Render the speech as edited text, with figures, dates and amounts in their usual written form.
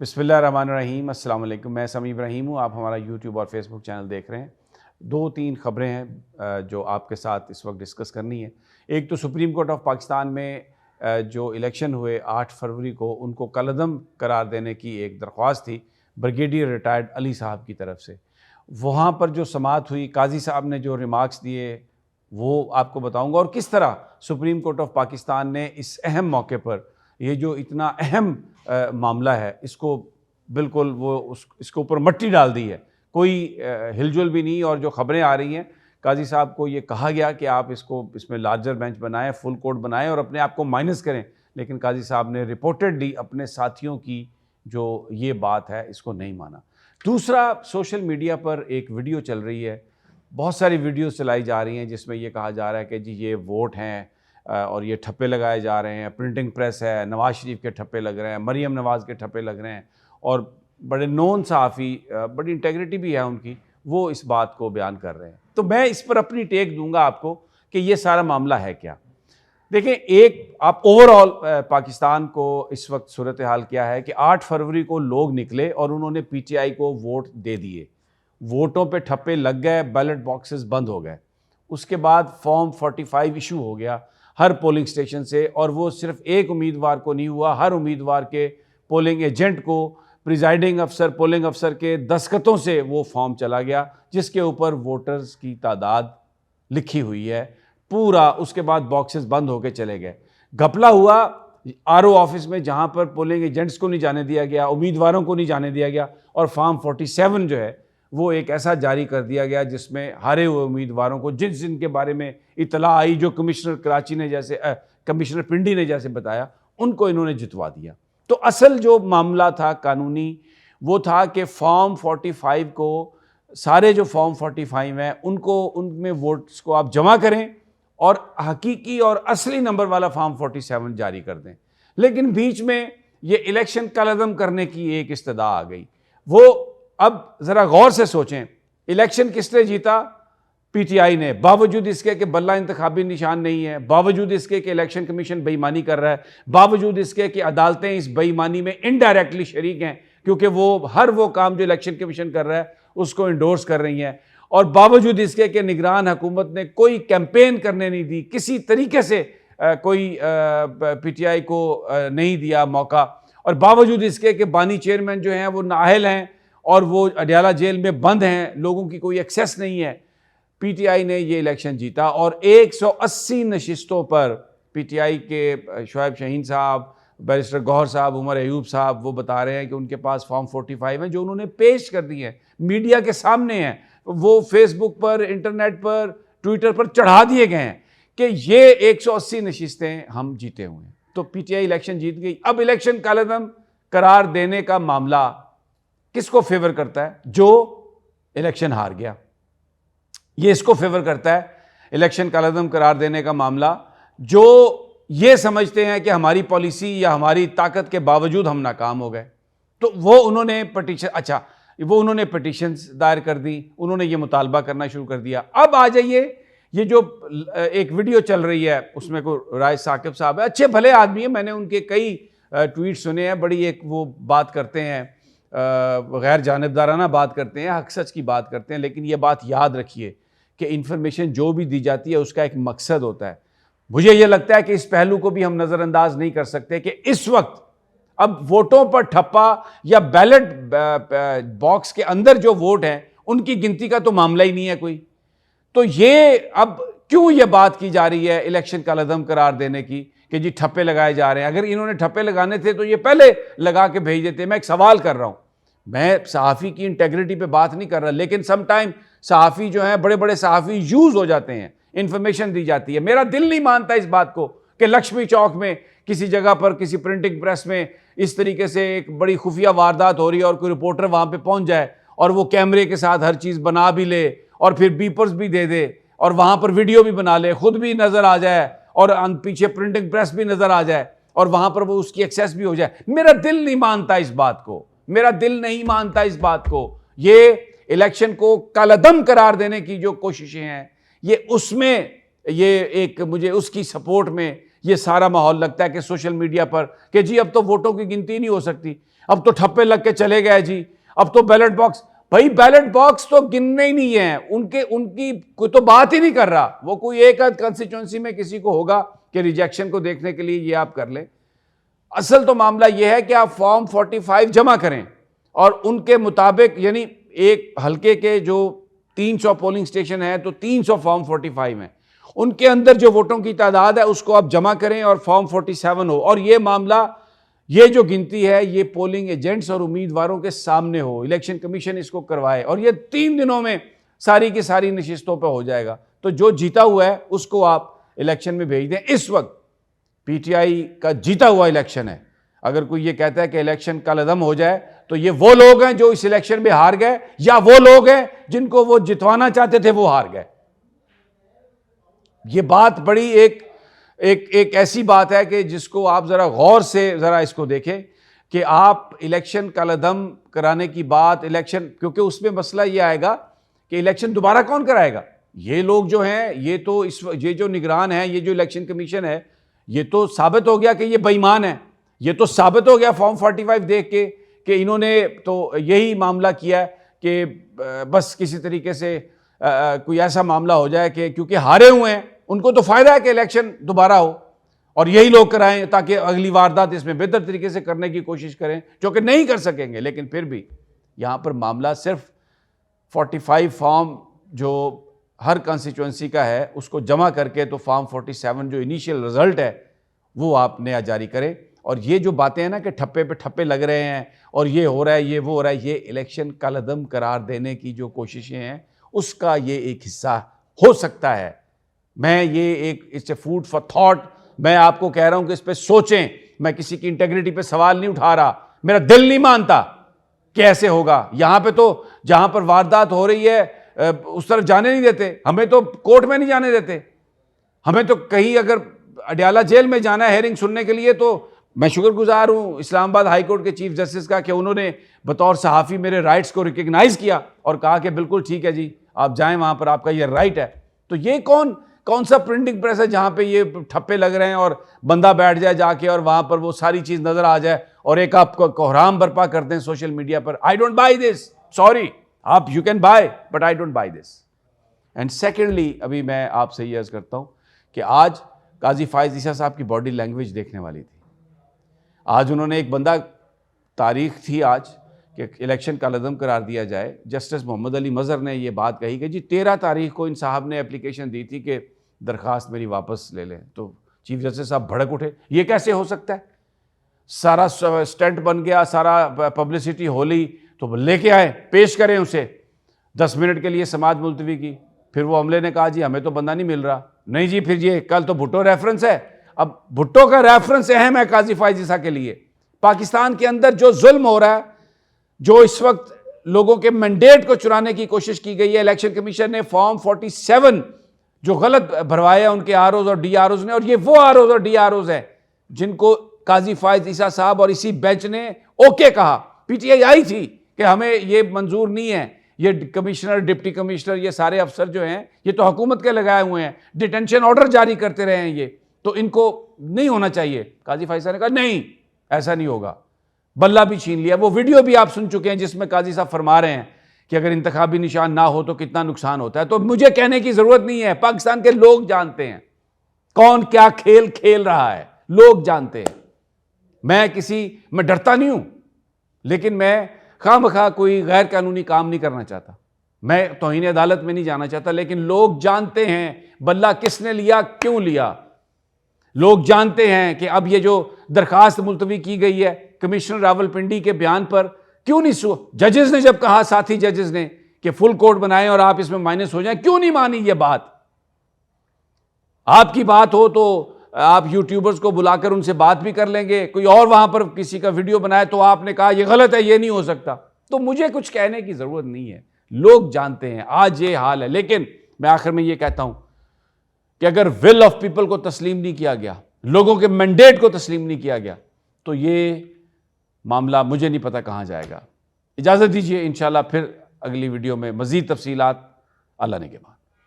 बिस्मिल्लाहिर्रहमानिर्रहीम, अस्सलाम वालेकुम। मैं समी इब्राहिम हूँ। आप हमारा यूट्यूब और फेसबुक चैनल देख रहे हैं। 2-3 ख़बरें हैं जो आपके साथ इस वक्त डिस्कस करनी है। एक तो सुप्रीम कोर्ट ऑफ पाकिस्तान में जो इलेक्शन हुए 8 फरवरी को, उनको कलअदम करार देने की एक दरख्वास्त थी ब्रिगेडियर रिटायर्ड अली साहब की तरफ से। वहाँ पर जो समाअत हुई, काजी साहब ने जो रिमार्क्स दिए वो आपको बताऊँगा, और किस तरह सुप्रीम कोर्ट ऑफ पाकिस्तान ने इस अहम मौके पर ये जो इतना अहम मामला है, इसको बिल्कुल इसके ऊपर मट्टी डाल दी है। कोई हिलजुल भी नहीं। और जो ख़बरें आ रही हैं, काजी साहब को ये कहा गया कि आप इसमें लार्जर बेंच बनाएं, फुल कोर्ट बनाएं और अपने आप को माइनस करें, लेकिन काजी साहब ने रिपोर्टेडली अपने साथियों की जो ये बात है इसको नहीं माना। दूसरा, सोशल मीडिया पर एक वीडियो चल रही है, बहुत सारी वीडियोस चलाई जा रही हैं जिसमें ये कहा जा रहा है कि जी ये वोट हैं और ये ठप्पे लगाए जा रहे हैं, प्रिंटिंग प्रेस है, नवाज़ शरीफ के ठप्पे लग रहे हैं, मरीम नवाज़ के ठप्पे लग रहे हैं, और बड़े नॉन सहाफ़ी, बड़ी इंटेग्रिटी भी है उनकी, वो इस बात को बयान कर रहे हैं। तो मैं इस पर अपनी टेक दूंगा आपको कि ये सारा मामला है क्या। देखें, एक आप ओवरऑल पाकिस्तान को इस वक्त सूरत हाल क्या है कि 8 फरवरी को लोग निकले और उन्होंने पीटीआई को वोट दे दिए, वोटों पे ठप्पे लग गए, बैलेट बॉक्सेस बंद हो गए। उसके बाद फॉर्म 45 इशू हो गया हर पोलिंग स्टेशन से, और वो सिर्फ एक उम्मीदवार को नहीं हुआ, हर उम्मीदवार के पोलिंग एजेंट को, प्रिजाइडिंग अफसर, पोलिंग अफसर के दस्तखतों से वो फॉर्म चला गया जिसके ऊपर वोटर्स की तादाद लिखी हुई है पूरा। उसके बाद बॉक्सेस बंद होकर चले गए। घपला हुआ आरओ ऑफिस में, जहां पर पोलिंग एजेंट्स को नहीं जाने दिया गया, उम्मीदवारों को नहीं जाने दिया गया, और फॉर्म 47 जो है वो एक ऐसा जारी कर दिया गया जिसमें हारे हुए उम्मीदवारों को, जिनके बारे में इतला आई, जो कमिश्नर कराची ने जैसे कमिश्नर पिंडी ने जैसे बताया, उनको इन्होंने जितवा दिया। तो असल जो मामला था कानूनी, वो था कि फॉर्म 45 को, सारे जो फॉर्म 45 हैं उनको, उनमें वोट्स को आप जमा करें और हकीकी और असली नंबर वाला फॉर्म 47 जारी कर दें। लेकिन बीच में ये इलेक्शन कलअदम करने की एक इस्तदा आ गई। वो अब ज़रा गौर से सोचें, इलेक्शन किसने जीता? पीटीआई ने, बावजूद इसके कि बल्ला इंतखाबी निशान नहीं है, बावजूद इसके कि इलेक्शन कमीशन बेईमानी कर रहा है, बावजूद इसके कि अदालतें इस बेईमानी में इनडायरेक्टली शरीक हैं क्योंकि वो हर वो काम जो इलेक्शन कमीशन कर रहा है उसको इंडोर्स कर रही हैं, और बावजूद इसके कि निगरान हुकूमत ने कोई कैंपेन करने नहीं दी, किसी तरीके से कोई पीटीआई को नहीं दिया मौका, और बावजूद इसके कि बानी चेयरमैन जो हैं वो नाअहल हैं और वो अडयाला जेल में बंद हैं, लोगों की कोई एक्सेस नहीं है, पीटीआई ने ये इलेक्शन जीता। और 180 नशिस्तों पर पीटीआई के शुएब शाहीन साहब, बैरिस्टर गौहर साहब, उमर अयूब साहब, वो बता रहे हैं कि उनके पास फॉर्म 45 हैं जो उन्होंने पेश कर दिए हैं, मीडिया के सामने हैं, वो फेसबुक पर, इंटरनेट पर, ट्विटर पर चढ़ा दिए गए हैं कि ये 180 नशिस्तें हम जीते हुए हैं। तो पीटीआई इलेक्शन जीत गई। अब इलेक्शन कलअदम करार देने का मामला किसको फेवर करता है? जो इलेक्शन हार गया, ये इसको फेवर करता है। इलेक्शन कलअदम करार देने का मामला, जो ये समझते हैं कि हमारी पॉलिसी या हमारी ताकत के बावजूद हम नाकाम हो गए, तो वो उन्होंने उन्होंने पिटीशंस दायर कर दी, उन्होंने ये मुतालबा करना शुरू कर दिया। अब आ जाइए, ये जो एक वीडियो चल रही है उसमें को राय साकिब साहब है, अच्छे भले आदमी है, मैंने उनके कई ट्वीट सुने हैं, बड़ी एक वो बात करते हैं, गैर जानिबदाराना बात करते हैं, हक सच की बात करते हैं, लेकिन ये बात याद रखिए कि इंफॉर्मेशन जो भी दी जाती है उसका एक मकसद होता है। मुझे ये लगता है कि इस पहलू को भी हम नज़रअंदाज नहीं कर सकते कि इस वक्त अब वोटों पर ठप्पा या बैलेट बॉक्स के अंदर जो वोट हैं उनकी गिनती का तो मामला ही नहीं है कोई। तो ये अब क्यों ये बात की जा रही है इलेक्शन कलअदम करार देने की कि जी ठप्पे लगाए जा रहे हैं? अगर इन्होंने ठप्पे लगाने थे तो ये पहले लगा के भेज देते। मैं एक सवाल कर रहा हूं, मैं सहाफ़ी की इंटेग्रिटी पे बात नहीं कर रहा, लेकिन समटाइम सहाफ़ी जो हैं, बड़े बड़े सहाफ़ी यूज़ हो जाते हैं, इंफॉर्मेशन दी जाती है। मेरा दिल नहीं मानता इस बात को कि लक्ष्मी चौक में किसी जगह पर, किसी प्रिंटिंग प्रेस में इस तरीके से एक बड़ी खुफिया वारदात हो रही है और कोई रिपोर्टर वहाँ पे पहुँच जाए और वो कैमरे के साथ हर चीज़ बना भी ले और फिर बीपर्स भी दे दे और वहाँ पर वीडियो भी बना ले, खुद भी नज़र आ जाए और पीछे प्रिंटिंग प्रेस भी नज़र आ जाए और वहाँ पर वो उसकी एक्सेस भी हो जाए। मेरा दिल नहीं मानता इस बात को, मेरा दिल नहीं मानता इस बात को। ये इलेक्शन को कलअदम करार देने की जो कोशिशें हैं, ये उसमें, ये एक मुझे उसकी सपोर्ट में ये सारा माहौल लगता है कि सोशल मीडिया पर कि जी अब तो वोटों की गिनती नहीं हो सकती, अब तो ठप्पे लग के चले गए जी, अब तो बैलेट बॉक्स, भाई बैलेट बॉक्स तो गिनने ही नहीं है, उनकी कोई तो बात ही नहीं कर रहा। वो कोई एक कंस्टिट्यूंसी में किसी को होगा कि रिजेक्शन को देखने के लिए ये आप कर लें। असल तो मामला ये है कि आप फॉर्म 45 जमा करें और उनके मुताबिक, यानी एक हल्के के जो 300 पोलिंग स्टेशन है तो 300 फॉर्म 45 हैं, उनके अंदर जो वोटों की तादाद है उसको आप जमा करें और फॉर्म 47 हो, और ये मामला, ये जो गिनती है ये पोलिंग एजेंट्स और उम्मीदवारों के सामने हो, इलेक्शन कमीशन इसको करवाए और ये 3 दिनों में सारी की सारी नशिस्तों पर हो जाएगा। तो जो जीता हुआ है उसको आप इलेक्शन में भेज दें। इस वक्त पीटीआई का जीता हुआ इलेक्शन है। अगर कोई ये कहता है कि इलेक्शन कलअदम हो जाए तो ये वो लोग हैं जो इस इलेक्शन में हार गए, या वो लोग हैं जिनको वो जितवाना चाहते थे वो हार गए। ये बात बड़ी एक ऐसी बात है कि जिसको आप जरा गौर से जरा इसको देखें कि आप इलेक्शन कलअदम कराने की बात, इलेक्शन, क्योंकि उसमें मसला ये आएगा कि इलेक्शन दोबारा कौन कराएगा। ये लोग जो हैं, ये तो ये जो निगरान है, ये जो इलेक्शन कमीशन है, ये तो साबित हो गया कि ये बेईमान है। ये तो साबित हो गया फॉर्म 45 देख के कि इन्होंने तो यही मामला किया कि बस किसी तरीके से कोई ऐसा मामला हो जाए कि क्योंकि हारे हुए हैं उनको तो फायदा है कि इलेक्शन दोबारा हो और यही लोग कराएं ताकि अगली वारदात इसमें बेहतर तरीके से करने की कोशिश करें, जो कि नहीं कर सकेंगे। लेकिन फिर भी यहां पर मामला सिर्फ 45 फॉर्म जो हर कंस्टिट्यूंसी का है उसको जमा करके, तो फॉर्म 47 जो इनिशियल रिजल्ट है वो आप नया जारी करें। और ये जो बातें हैं ना कि ठप्पे पे ठप्पे लग रहे हैं और ये हो रहा है, ये वो हो रहा है, ये इलेक्शन कलअदम करार देने की जो कोशिशें हैं उसका ये एक हिस्सा हो सकता है। मैं ये एक, इससे फूड फॉर थॉट मैं आपको कह रहा हूं कि इस पे सोचें। मैं किसी की इंटेग्रिटी पे सवाल नहीं उठा रहा, मेरा दिल नहीं मानता कि ऐसे होगा। यहां पे तो जहां पर वारदात हो रही है उस तरफ जाने नहीं देते, हमें तो कोर्ट में नहीं जाने देते, हमें तो कहीं अगर अडयाला जेल में जाना है हेयरिंग सुनने के लिए, तो मैं शुक्रगुजार हूं इस्लामाबाद हाई कोर्ट के चीफ जस्टिस का कि उन्होंने बतौर सहाफ़ी मेरे राइट्स को रिकग्नाइज किया और कहा कि बिल्कुल ठीक है जी, आप जाएं वहां पर, आपका ये राइट है। तो ये कौन सा प्रिंटिंग प्रेस है जहां पे ये ठप्पे लग रहे हैं और बंदा बैठ जाए जाके और वहां पर वो सारी चीज नजर आ जाए और एक आपको कोहराम बर्पा करते हैं सोशल मीडिया पर। I don't buy this, sorry, आप you can buy but I don't buy this. And secondly, अभी मैं आपसे ये अर्ज करता हूं कि आज काजी फायज ईसा साहब की बॉडी लैंग्वेज देखने वाली थी। आज उन्होंने एक बंदा, तारीख थी आज कि इलेक्शन कलअदम करार दिया जाए, जस्टिस मोहम्मद अली मज़हर ने ये बात कही कि जी 13 तारीख को इन साहब ने एप्लीकेशन दी थी कि दरख्वास्त मेरी वापस ले लें। तो चीफ जस्टिस साहब भड़क उठे, ये कैसे हो सकता है, सारा स्टंट बन गया, सारा पब्लिसिटी हो ली, तो लेके आए, पेश करें उसे। 10 मिनट के लिए समाअत मुलतवी की, फिर वो अमले ने कहा जी हमें तो बंदा नहीं मिल रहा, नहीं जी फिर ये कल तो भुट्टो रेफरेंस है। अब भुट्टो का रेफरेंस अहम है काजी फायज ईसा के लिए। पाकिस्तान के अंदर जो जुल्म हो रहा है, जो इस वक्त लोगों के मैंडेट को चुराने की कोशिश की गई है, इलेक्शन कमीशन ने फॉर्म 47 जो गलत भरवाए हैं उनके आरओज और डीआरओज ने, और ये वो आरओज और डीआरओज हैं जिनको काजी फायज ईसा साहब और इसी बेंच ने ओके कहा। पीटीआई आई थी कि हमें ये मंजूर नहीं है, ये कमिश्नर, डिप्टी कमिश्नर, ये सारे अफसर जो हैं ये तो हुकूमत के लगाए हुए हैं, डिटेंशन ऑर्डर जारी करते रहे हैं, ये तो इनको नहीं होना चाहिए। काजी फायज साहब ने कहा नहीं, ऐसा नहीं होगा, बल्ला भी छीन लिया। वो वीडियो भी आप सुन चुके हैं जिसमें काजी साहब फरमा रहे हैं कि अगर इंतखाबी निशान ना हो तो कितना नुकसान होता है। तो मुझे कहने की जरूरत नहीं है, पाकिस्तान के लोग जानते हैं कौन क्या खेल खेल रहा है, लोग जानते हैं। मैं डरता नहीं हूं, लेकिन मैं खामखा कोई गैर कानूनी काम नहीं करना चाहता, मैं तौहीन अदालत में नहीं जाना चाहता, लेकिन लोग जानते हैं बल्ला किसने लिया, क्यों लिया। लोग जानते हैं कि अब ये जो दरखास्त मुलतवी की गई है कमिश्नर रावलपिंडी के बयान पर, क्यों नहीं जजेस ने जब कहा, साथी जजेस ने कि फुल कोर्ट बनाएं और आप इसमें माइनस हो जाएं, क्यों नहीं मानी ये बात। आपकी बात हो तो आप यूट्यूबर्स को बुलाकर उनसे बात भी कर लेंगे, कोई और वहां पर किसी का वीडियो बनाए तो आपने कहा ये गलत है, ये नहीं हो सकता। तो मुझे कुछ कहने की जरूरत नहीं है, लोग जानते हैं आज ये हाल है। लेकिन मैं आखिर में ये कहता हूं कि अगर विल ऑफ पीपल को तस्लीम नहीं किया गया, लोगों के मैंडेट को तस्लीम नहीं किया गया, तो ये मामला मुझे नहीं पता कहां जाएगा। इजाजत दीजिए, इंशाल्लाह फिर अगली वीडियो में मजीद तफसीलात अल्लाह ने के बाद।